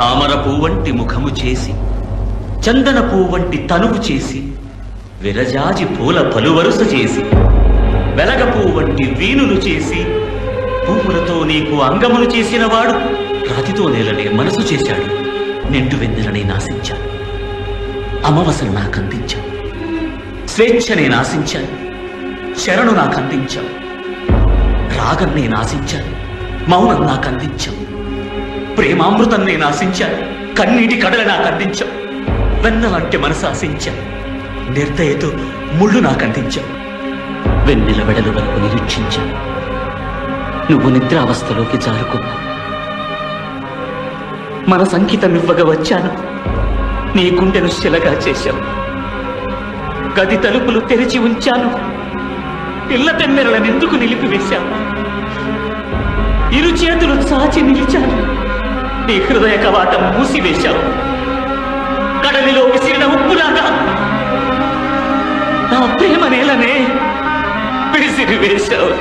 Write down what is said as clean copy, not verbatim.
ఆమర పువ్వంటి ముఖము చేసి, చందన పువ్వంటి తనువు చేసి, విరజాజి పూల పలువరుస చేసి, వెలగ పువ్వంటి వీణులు చేసి, పువ్వులతో నీకు అంగములు చేసిన వాడు రాతితో నేలనే మనసు చేశాడు. నిండు వెన్నెలనే నాశించాను, అమావాస్యను నాకందించావు. స్వేచ్ఛనే నాశించాను, శరణు నాకందించావు. రాగం నేను ఆశించాను, మౌనం నాకందించావు. ప్రేమామృతం నేను ఆశించాను, కన్నీటి కడల నాకందించావు. వెన్నలాంటి మనసు ఆశించాను, నిర్దయతో ముళ్ళు నాకందించావు. వెన్నెల వెడలు వరకు నిరీక్షించాను, నువ్వు నిద్రావస్థలోకి జారుకున్నావు. మన సంగీతం ఇవ్వగా వచ్చాను, నీ గుండెను శిలగా చేశావు. గది తలుపులు తెరిచి ఉంచాను, పిల్ల తెమ్మెరలను ఎందుకు నిలిపివేశావు? ఇరు చేతులు చాచి నిలిచాను, నీ హృదయ కవాటం మూసివేశావు. కడలిలో విసిరిన ఉప్పులాగా నా ప్రేమ నేలనే విసిరివేశావు.